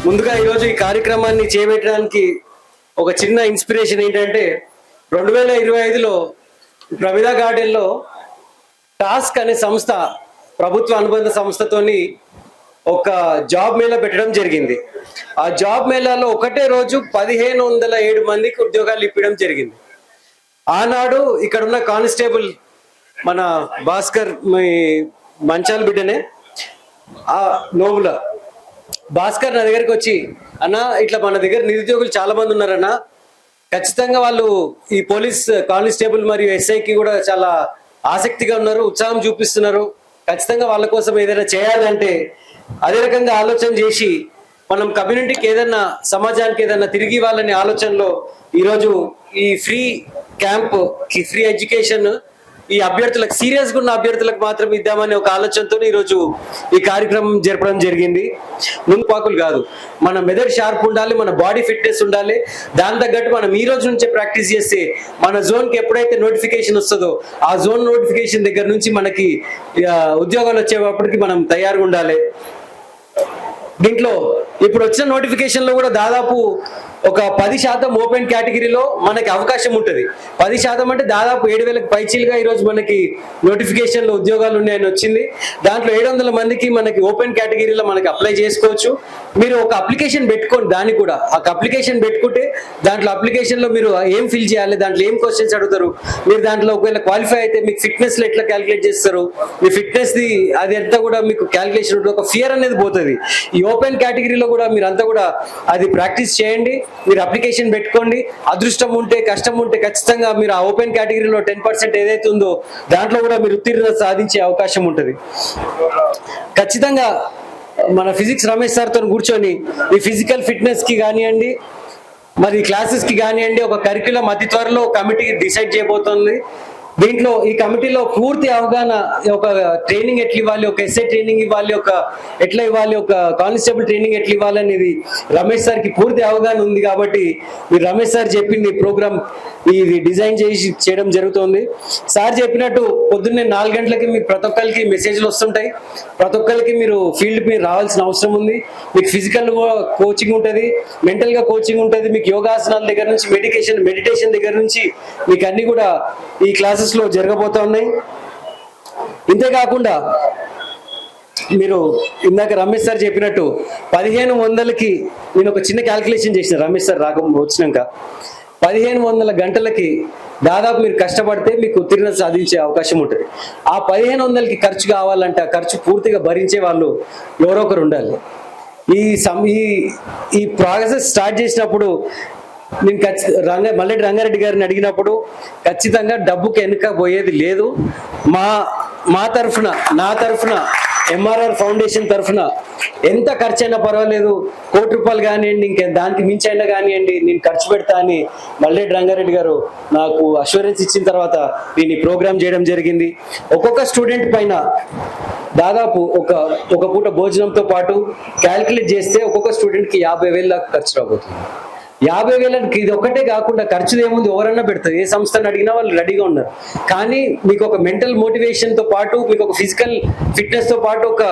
ముందుగా ఈరోజు ఈ కార్యక్రమాన్ని చేపట్టడానికి ఒక చిన్న ఇన్స్పిరేషన్ ఏంటంటే 2025లో ప్రమిద గార్డెన్లో టాస్క్ అనే సంస్థ ప్రభుత్వ అనుబంధ సంస్థతోని ఒక జాబ్ మేళా పెట్టడం జరిగింది. ఆ జాబ్ మేళాలో ఒకటే రోజు 1507 మందికి ఉద్యోగాలు ఇప్పడం జరిగింది. ఆనాడు ఇక్కడ ఉన్న కానిస్టేబుల్ మన భాస్కర్ మంచాల బిడ్డనే ఆ నోబుల భాస్కర్ నా దగ్గరికి వచ్చి, అన్న ఇట్లా మన దగ్గర నిరుద్యోగులు చాలా మంది ఉన్నారన్న, ఖచ్చితంగా వాళ్ళు ఈ పోలీస్ కానిస్టేబుల్ మరియు ఎస్ఐకి కూడా చాలా ఆసక్తిగా ఉన్నారు, ఉత్సాహం చూపిస్తున్నారు, ఖచ్చితంగా వాళ్ళ కోసం ఏదైనా చేయాలంటే అదే రకంగా ఆలోచన చేసి మనం కమ్యూనిటీకి ఏదైనా సమాజానికి ఏదైనా తిరిగి ఇవ్వాలనే ఆలోచనలో ఈరోజు ఈ ఫ్రీ క్యాంప్ ఫ్రీ ఎడ్యుకేషన్ ఈ అభ్యర్థులకు సీరియస్గా ఉన్న అభ్యర్థులకు మాత్రం ఇద్దామనే ఒక ఆలోచనతో ఈరోజు ఈ కార్యక్రమం జరపడం జరిగింది. ముందుపాకులు కాదు, మన మెదడు షార్ప్ ఉండాలి, మన బాడీ ఫిట్నెస్ ఉండాలి. దాని తగ్గట్టు మనం ఈ రోజు నుంచే ప్రాక్టీస్ చేస్తే మన జోన్కి ఎప్పుడైతే నోటిఫికేషన్ వస్తుందో ఆ జోన్ నోటిఫికేషన్ దగ్గర నుంచి మనకి ఉద్యోగాలు వచ్చేటప్పటికి మనం తయారుగా ఉండాలి. దీంట్లో ఇప్పుడు వచ్చిన నోటిఫికేషన్ లో కూడా దాదాపు ఒక 10% ఓపెన్ కేటగిరీలో మనకి అవకాశం ఉంటుంది. 10% అంటే దాదాపు 7,000కి పైచీలుగా ఈరోజు మనకి నోటిఫికేషన్లో ఉద్యోగాలు ఉన్నాయని వచ్చింది. దాంట్లో 700 మందికి మనకి ఓపెన్ కేటగిరీలో మనకి అప్లై చేసుకోవచ్చు. మీరు ఒక అప్లికేషన్ పెట్టుకోండి, దాన్ని కూడా ఒక అప్లికేషన్ పెట్టుకుంటే దాంట్లో అప్లికేషన్లో మీరు ఏం ఫిల్ చేయాలి, దాంట్లో ఏం క్వశ్చన్స్ అడుగుతారు, మీరు దాంట్లో ఒకవేళ క్వాలిఫై అయితే మీకు ఫిట్నెస్లో ఎట్లా క్యాలిక్యులేట్ చేస్తారు, మీ ఫిట్నెస్ది అది ఎంత కూడా మీకు క్యాలిక్యులేషన్ ఉంటుంది, ఒక ఫియర్ అనేది పోతుంది. ఈ ఓపెన్ కేటగిరీలో కూడా మీరు అంతా కూడా అది ప్రాక్టీస్ చేయండి. మీరు అప్లికేషన్ పెట్టుకోండి. అదృష్టం ఉంటే కష్టం ఉంటే ఖచ్చితంగా మీరు ఆ ఓపెన్ కేటగిరీలో 10% ఏదైతే ఉందో దాంట్లో కూడా మీరు ఉత్తీర్ణత సాధించే అవకాశం ఉంటుంది. ఖచ్చితంగా మన ఫిజిక్స్ రమేష్ సార్తో కూర్చొని ఈ ఫిజికల్ ఫిట్నెస్ కి కానివ్వండి, మరి క్లాసెస్ కి కానివ్వండి, ఒక కరిక్యులం అతి త్వరలో కమిటీ డిసైడ్ చేయబోతోంది. దీంట్లో ఈ కమిటీలో పూర్తి అవగాహన, ఒక ట్రైనింగ్ ఎట్లా ఇవ్వాలి, ఒక ఎస్ఐ ట్రైనింగ్ ఇవ్వాలి, ఒక ఎట్లా ఇవ్వాలి, ఒక కానిస్టేబుల్ ట్రైనింగ్ ఎట్లా ఇవ్వాలి అనేది రమేష్ సార్కి పూర్తి అవగాహన ఉంది. కాబట్టి మీరు రమేష్ సార్ చెప్పింది ప్రోగ్రామ్ ఇది డిజైన్ చేయడం జరుగుతుంది. సార్ చెప్పినట్టు పొద్దున్నే 4 గంటలకి మీకు ప్రతి ఒక్కరికి మెసేజ్లు వస్తుంటాయి. ప్రతి ఒక్కరికి మీరు ఫీల్డ్ మీరు రావాల్సిన అవసరం ఉంది. మీకు ఫిజికల్ కోచింగ్ ఉంటుంది, మెంటల్గా కోచింగ్ ఉంటుంది, మీకు యోగాసనాల దగ్గర నుంచి మెడిటేషన్ దగ్గర నుంచి మీకు అన్ని కూడా ఈ క్లాసెస్లో జరగబోతా ఉన్నాయి. ఇంతేకాకుండా మీరు ఇందాక రమేష్ సార్ చెప్పినట్టు 1500కి నేను ఒక చిన్న క్యాల్కులేషన్ చేసిన, రమేష్ సార్ వచ్చినాక 1500 గంటలకి దాదాపు మీరు కష్టపడితే మీకు ఉత్తీర్ణత సాధించే అవకాశం ఉంటుంది. ఆ 1500కి ఖర్చు కావాలంటే ఆ ఖర్చు పూర్తిగా భరించే వాళ్ళు ఎవరో ఒకరు ఉండాలి. ఈ ప్రాసెస్ స్టార్ట్ చేసినప్పుడు నేను మల్లెడ్డి రంగారెడ్డి గారిని అడిగినప్పుడు ఖచ్చితంగా డబ్బుకి వెనుక పోయేది లేదు. నా తరఫున ఎంఆర్ఆర్ ఫౌండేషన్ తరఫున ఎంత ఖర్చు అయినా పర్వాలేదు, ₹1,00,00,000 కానివ్వండి, ఇంకే దానికి మించి అయినా కానివ్వండి, నేను ఖర్చు పెడతా అని మల్లెడ్డి రంగారెడ్డి గారు నాకు అష్యూరెన్స్ ఇచ్చిన తర్వాత దీన్ని ప్రోగ్రామ్ చేయడం జరిగింది. ఒక్కొక్క స్టూడెంట్ పైన దాదాపు ఒక పూట భోజనంతో పాటు క్యాల్కులేట్ చేస్తే ఒక్కొక్క స్టూడెంట్కి 50,000 దాకా ఖర్చు రాబోతుంది. 50,000కి ఇది ఒక్కటే కాకుండా ఖర్చులు ఏముంది, ఎవరన్నా పెడతారు, ఏ సంస్థను అడిగినా వాళ్ళు రెడీగా ఉన్నారు. కానీ మీకు ఒక మెంటల్ మోటివేషన్తో పాటు, మీకు ఒక ఫిజికల్ ఫిట్నెస్తో పాటు ఒక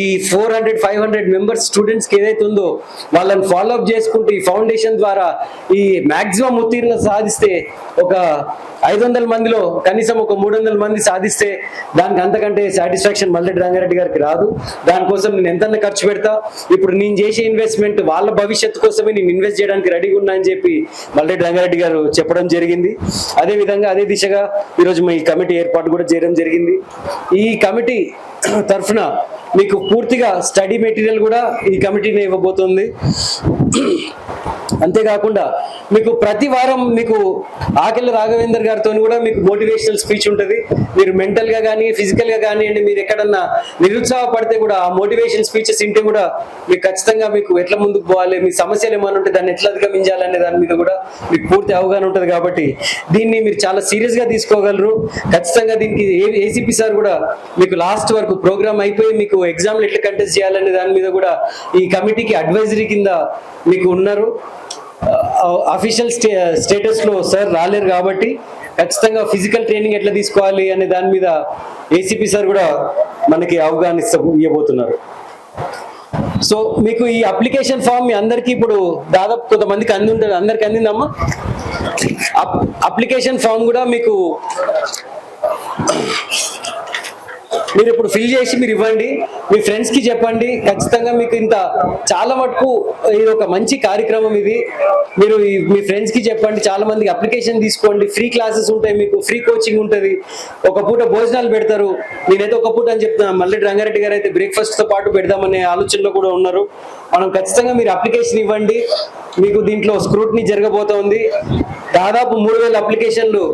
ఈ 400-500 మెంబర్స్ స్టూడెంట్స్కి ఏదైతే ఉందో వాళ్ళని ఫాలోఅప్ చేసుకుంటూ ఈ ఫౌండేషన్ ద్వారా ఈ మ్యాక్సిమం ఉత్తీర్ణత సాధిస్తే ఒక 500 మందిలో కనీసం ఒక 300 మంది సాధిస్తే దానికి అంతకంటే సాటిస్ఫాక్షన్ మల్లెడ్డి రంగారెడ్డి గారికి రాదు. దానికోసం నేను ఎంతన్నా ఖర్చు పెడతా. ఇప్పుడు నేను చేసే ఇన్వెస్ట్మెంట్ వాళ్ళ భవిష్యత్తు కోసమే నేను ఇన్వెస్ట్ చేయడానికి రెడీగా ఉన్నా అని చెప్పి మల్లెడ్డి రంగారెడ్డి గారు చెప్పడం జరిగింది. అదేవిధంగా అదే దిశగా ఈరోజు ఈ కమిటీ ఏర్పాటు కూడా చేయడం జరిగింది. ఈ కమిటీ తరఫున మీకు పూర్తిగా స్టడీ మెటీరియల్ కూడా ఈ కమిటీనే ఇవ్వబోతుంది. అంతేకాకుండా మీకు ప్రతి వారం మీకు ఆకెళ్ళ రాఘవేందర్ గారితో కూడా మీకు మోటివేషనల్ స్పీచ్ ఉంటుంది. మీరు మెంటల్గా కానీ ఫిజికల్గా కానివ్వండి, మీరు ఎక్కడన్నా నిరుత్సాహపడితే కూడా ఆ మోటివేషన్ స్పీచెస్ ఇంటే కూడా మీకు ఖచ్చితంగా మీకు ఎట్లా ముందుకు పోవాలి, మీ సమస్యలు ఏమైనా ఉంటే దాన్ని ఎట్లా అధిగమించాలనే దాని మీద కూడా మీకు పూర్తి అవగాహన ఉంటుంది. కాబట్టి దీన్ని మీరు చాలా సీరియస్గా తీసుకోగలరు. ఖచ్చితంగా దీనికి ఏసీపీ సార్ కూడా మీకు లాస్ట్ వరకు ప్రోగ్రామ్ అయిపోయి మీకు ఎగ్జామ్లు ఎట్లా కంటెస్ట్ చేయాలనే దాని మీద కూడా ఈ కమిటీకి అడ్వైజరీ కింద మీకు ఉన్నారు. అఫీషియల్ స్టేటస్లో సార్ రాలేరు కాబట్టి ఖచ్చితంగా ఫిజికల్ ట్రైనింగ్ ఎట్లా తీసుకోవాలి అనే దాని మీద ఏసీపీ సార్ కూడా మనకి అవగాహన ఇవ్వబోతున్నారు. సో మీకు ఈ అప్లికేషన్ ఫామ్ మీ అందరికీ ఇప్పుడు దాదాపు కొంతమందికి అంది ఉంటుంది, అందరికి అందిందమ్మా. అప్లికేషన్ ఫామ్ కూడా మీకు మీరు ఇప్పుడు ఫిల్ చేసి మీరు ఇవ్వండి, మీ ఫ్రెండ్స్ కి చెప్పండి. ఖచ్చితంగా మీకు ఇంత చాలా మటుకు ఇది ఒక మంచి కార్యక్రమం. ఇది మీరు మీ ఫ్రెండ్స్ కి చెప్పండి, చాలా మందికి అప్లికేషన్ తీసుకోండి. ఫ్రీ క్లాసెస్ ఉంటాయి, మీకు ఫ్రీ కోచింగ్ ఉంటుంది, ఒక పూట భోజనాలు పెడతారు. నేనైతే ఒక పూట అని చెప్తున్నా, మల్లెడ్డి రంగారెడ్డి గారు అయితే బ్రేక్ఫాస్ట్ తో పాటు పెడదామనే ఆలోచనలో కూడా ఉన్నారు. మనం ఖచ్చితంగా మీరు అప్లికేషన్ ఇవ్వండి, మీకు దీంట్లో స్క్రూటినీ జరగబోతోంది. దాదాపు 3000 అప్లికేషన్లు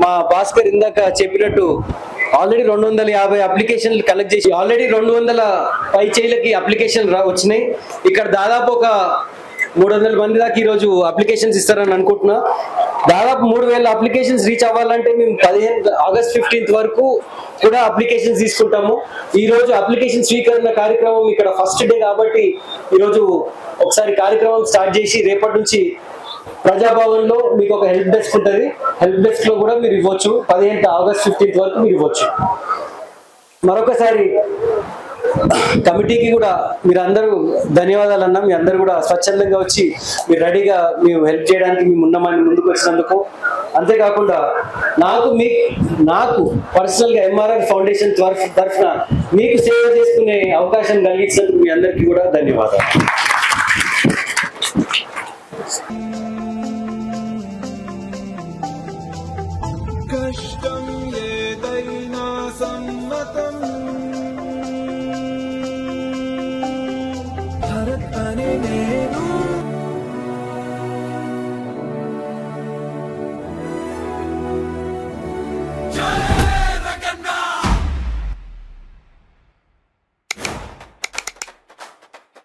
మా భాస్కర్ ఇందాక చెప్పినట్టు ఆల్రెడీ 250 అప్లికేషన్లు కలెక్ట్ చేసి ఆల్రెడీ 200 పైచేలకి అప్లికేషన్ వచ్చినాయి. ఇక్కడ దాదాపు ఒక 300 మంది దాకా ఈరోజు అప్లికేషన్స్ ఇస్తారని అనుకుంటున్నా. దాదాపు 3000 అప్లికేషన్స్ రీచ్ అవ్వాలంటే మేము ఆగస్ట్ 15 వరకు కూడా అప్లికేషన్స్ తీసుకుంటాము. ఈ రోజు అప్లికేషన్ స్వీకరణ కార్యక్రమం ఇక్కడ ఫస్ట్ డే కాబట్టి ఈరోజు ఒకసారి కార్యక్రమం స్టార్ట్ చేసి రేపటి నుంచి ప్రజాభవన్ లో మీకు ఒక హెల్ప్ డెస్క్ ఉంటుంది, హెల్ప్ డెస్క్ లో కూడా మీరు ఇవ్వచ్చు. ఆగస్ట్ 15 వరకు మీరు ఇవ్వచ్చు. మరొకసారి కమిటీకి కూడా మీరందరూ ధన్యవాదాలు అన్నా. మీ అందరూ కూడా స్వచ్ఛందంగా వచ్చి మీరు రెడీగా మేము హెల్ప్ చేయడానికి మేము ఉన్నామని ముందుకు వచ్చినందుకు. అంతేకాకుండా నాకు పర్సనల్ గా ఎంఆర్ఆర్ ఫౌండేషన్ తరఫున మీకు సేవ చేసుకునే అవకాశం కలిగించినందుకు మీ అందరికీ కూడా ధన్యవాదాలు. కష్టం